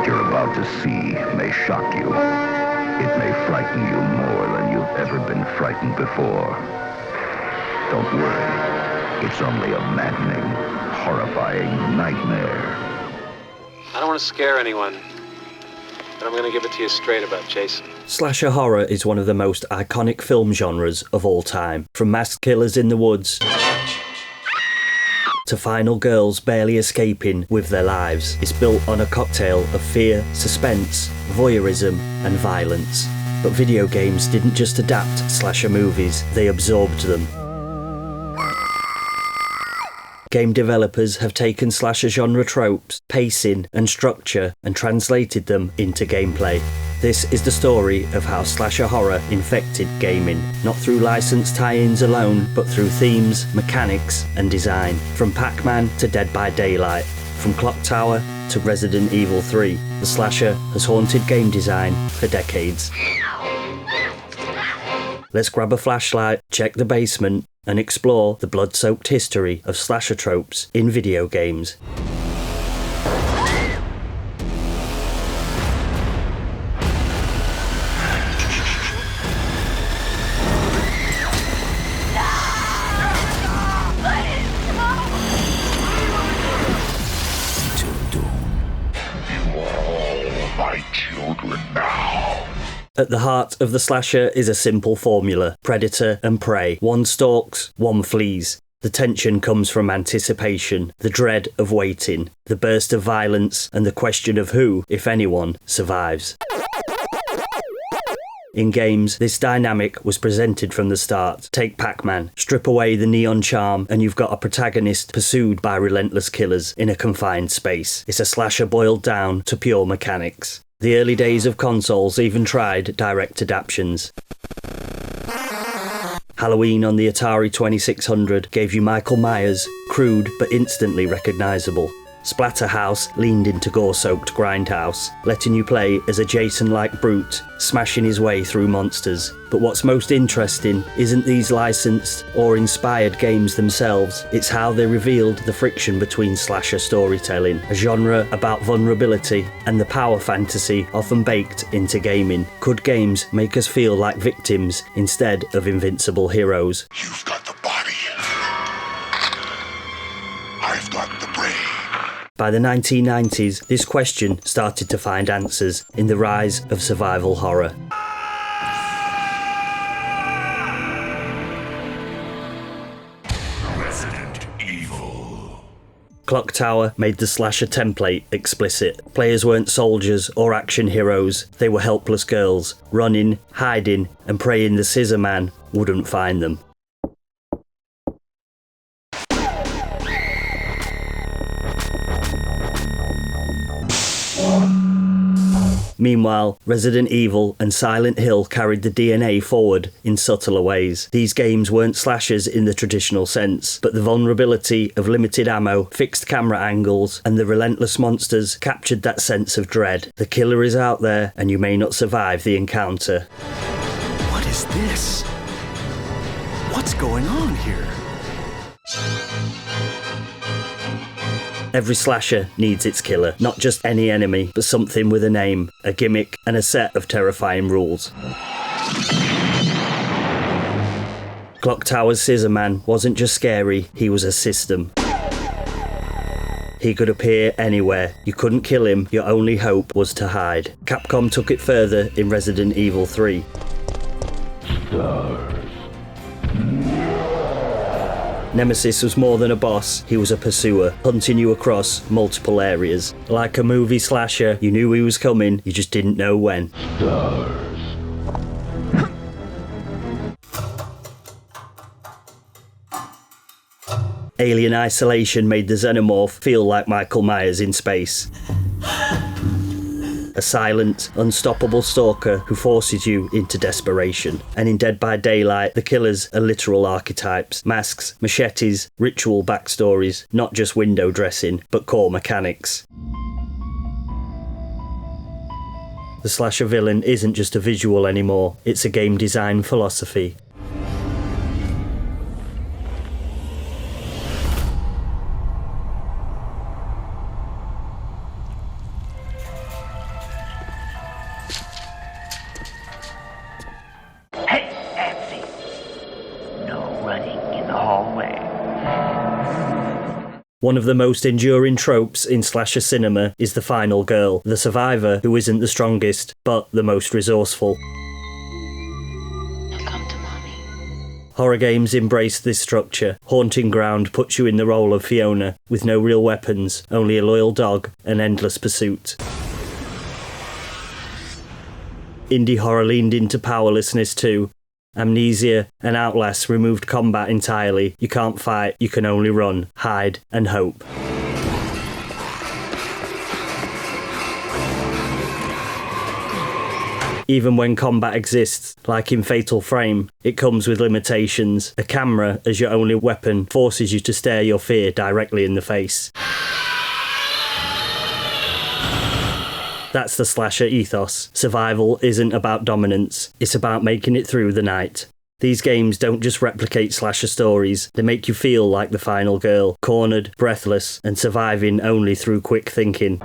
What you're about to see may shock you. It may frighten you more than you've ever been frightened before. Don't worry. It's only a maddening, horrifying nightmare. I don't want to scare anyone, but I'm going to give it to you straight about Jason. Slasher horror is one of the most iconic film genres of all time. From masked killers in the woods to final girls barely escaping with their lives, it's built on a cocktail of fear, suspense, voyeurism and violence. But video games didn't just adapt slasher movies, they absorbed them. Game developers have taken slasher genre tropes, pacing and structure and translated them into gameplay. This is the story of how slasher horror infected gaming, not through licensed tie-ins alone, but through themes, mechanics and design. From Pac-Man to Dead by Daylight, from Clock Tower to Resident Evil 3, the slasher has haunted game design for decades. Let's grab a flashlight, check the basement, and explore the blood-soaked history of slasher tropes in video games. At the heart of the slasher is a simple formula: predator and prey. One stalks, one flees. The tension comes from anticipation, the dread of waiting, the burst of violence, and the question of who, if anyone, survives. In games, this dynamic was presented from the start. Take Pac-Man. Strip away the neon charm and you've got a protagonist pursued by relentless killers in a confined space. It's a slasher boiled down to pure mechanics. The early days of consoles even tried direct adaptions. Halloween on the Atari 2600 gave you Michael Myers, crude but instantly recognisable. Splatterhouse leaned into gore-soaked Grindhouse, letting you play as a Jason-like brute, smashing his way through monsters. But what's most interesting isn't these licensed or inspired games themselves, it's how they revealed the friction between slasher storytelling, a genre about vulnerability and the power fantasy often baked into gaming. Could games make us feel like victims instead of invincible heroes? You've got the body. I've got the brain. By the 1990s, this question started to find answers in the rise of survival horror. Resident Evil. Clock Tower made the slasher template explicit. Players weren't soldiers or action heroes, they were helpless girls, running, hiding, and praying the Scissorman wouldn't find them. Meanwhile, Resident Evil and Silent Hill carried the DNA forward in subtler ways. These games weren't slashers in the traditional sense, but the vulnerability of limited ammo, fixed camera angles, and the relentless monsters captured that sense of dread. The killer is out there, and you may not survive the encounter. What is this? What's going on here? Every slasher needs its killer, not just any enemy, but something with a name, a gimmick, and a set of terrifying rules. Clock Tower's Scissorman wasn't just scary, he was a system. He could appear anywhere. You couldn't kill him, your only hope was to hide. Capcom took it further in Resident Evil 3. Nemesis was more than a boss, he was a pursuer, hunting you across multiple areas. Like a movie slasher, you knew he was coming, you just didn't know when. Alien Isolation made the Xenomorph feel like Michael Myers in space. A silent, unstoppable stalker who forces you into desperation. And in Dead by Daylight, the killers are literal archetypes. Masks, machetes, ritual backstories, not just window dressing, but core mechanics. The slasher villain isn't just a visual anymore, it's a game design philosophy. One of the most enduring tropes in slasher cinema is the final girl, the survivor who isn't the strongest, but the most resourceful. Come to mommy. Horror games embrace this structure. Haunting Ground puts you in the role of Fiona, with no real weapons, only a loyal dog and endless pursuit. Indie horror leaned into powerlessness too. Amnesia and Outlast removed combat entirely. You can't fight, you can only run, hide, and hope. Even when combat exists, like in Fatal Frame, it comes with limitations. A camera as your only weapon forces you to stare your fear directly in the face. That's the slasher ethos. Survival isn't about dominance, it's about making it through the night. These games don't just replicate slasher stories, they make you feel like the final girl, cornered, breathless, and surviving only through quick thinking.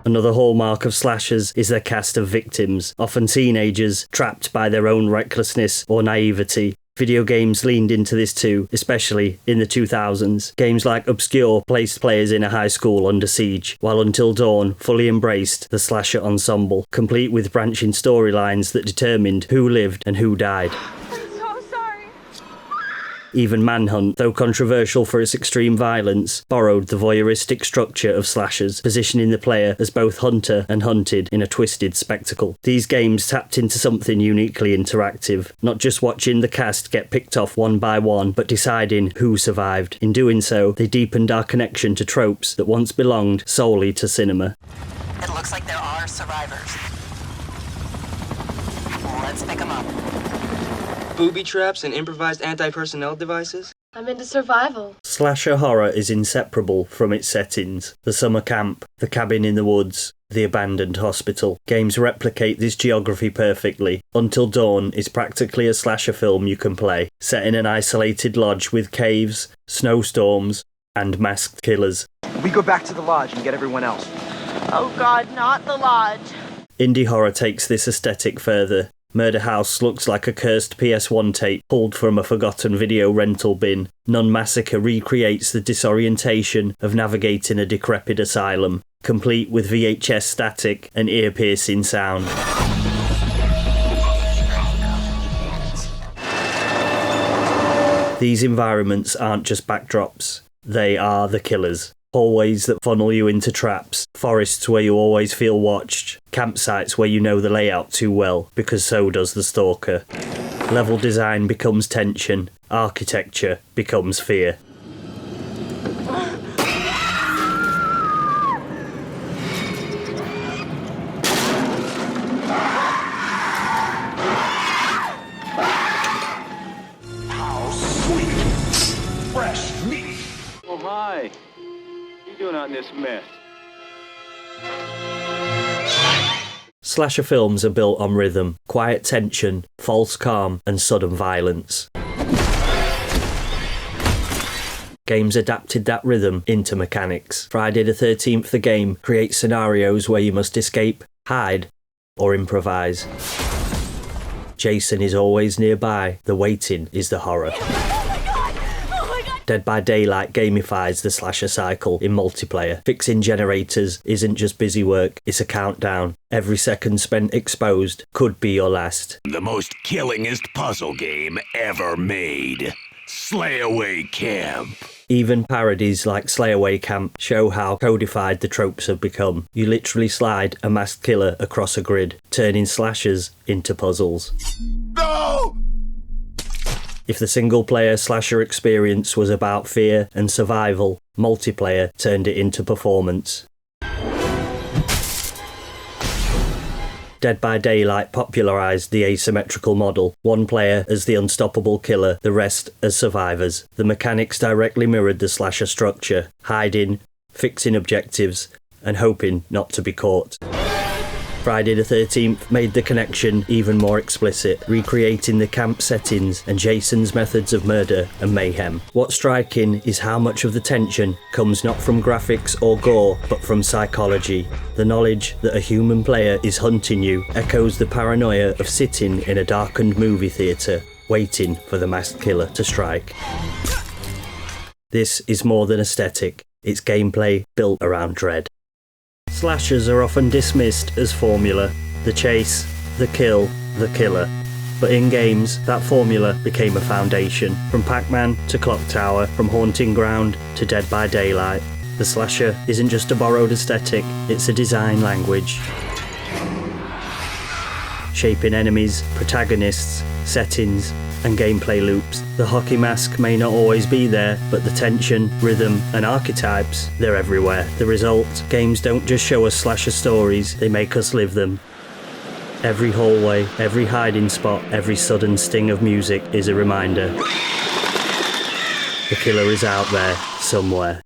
Another hallmark of slashers is their cast of victims, often teenagers, trapped by their own recklessness or naivety. Video games leaned into this too, especially in the 2000s. Games like Obscure placed players in a high school under siege, while Until Dawn fully embraced the slasher ensemble, complete with branching storylines that determined who lived and who died. Even Manhunt, though controversial for its extreme violence, borrowed the voyeuristic structure of slashers, positioning the player as both hunter and hunted in a twisted spectacle. These games tapped into something uniquely interactive, not just watching the cast get picked off one by one, but deciding who survived. In doing so, they deepened our connection to tropes that once belonged solely to cinema. It looks like there are survivors. Let's pick them up. Booby traps and improvised anti-personnel devices? I'm into survival. Slasher horror is inseparable from its settings. The summer camp, the cabin in the woods, the abandoned hospital. Games replicate this geography perfectly. Until Dawn is practically a slasher film you can play, set in an isolated lodge with caves, snowstorms, and masked killers. We go back to the lodge and get everyone else. Oh god, not the lodge. Indie horror takes this aesthetic further. Murder House looks like a cursed PS1 tape pulled from a forgotten video rental bin. Nun Massacre recreates the disorientation of navigating a decrepit asylum, complete with VHS static and ear-piercing sound. These environments aren't just backdrops, they are the killers. Hallways that funnel you into traps, forests where you always feel watched, campsites where you know the layout too well, because so does the stalker. Level design becomes tension, architecture becomes fear. How sweet! Fresh meat! Oh, hi. What are you doing on this mess? Slasher films are built on rhythm, quiet tension, false calm, and sudden violence. Games adapted that rhythm into mechanics. Friday the 13th, the game, creates scenarios where you must escape, hide, or improvise. Jason is always nearby, the waiting is the horror. Dead by Daylight gamifies the slasher cycle in multiplayer. Fixing generators isn't just busy work, it's a countdown. Every second spent exposed could be your last. The most killingest puzzle game ever made. Slayaway Camp. Even parodies like Slayaway Camp show how codified the tropes have become. You literally slide a masked killer across a grid, turning slashers into puzzles. No! If the single-player slasher experience was about fear and survival, multiplayer turned it into performance. Dead by Daylight popularised the asymmetrical model, one player as the unstoppable killer, the rest as survivors. The mechanics directly mirrored the slasher structure, hiding, fixing objectives, and hoping not to be caught. Friday the 13th made the connection even more explicit, recreating the camp settings and Jason's methods of murder and mayhem. What's striking is how much of the tension comes not from graphics or gore, but from psychology. The knowledge that a human player is hunting you echoes the paranoia of sitting in a darkened movie theatre, waiting for the masked killer to strike. This is more than aesthetic, it's gameplay built around dread. Slashers are often dismissed as formula, the chase, the kill, the killer. But in games, that formula became a foundation. From Pac-Man to Clock Tower, from Haunting Ground to Dead by Daylight, the slasher isn't just a borrowed aesthetic, it's a design language. Shaping enemies, protagonists, settings, and gameplay loops. The hockey mask may not always be there, but the tension, rhythm, and archetypes, they're everywhere. The result, games don't just show us slasher stories, they make us live them. Every hallway, every hiding spot, every sudden sting of music is a reminder. The killer is out there, somewhere.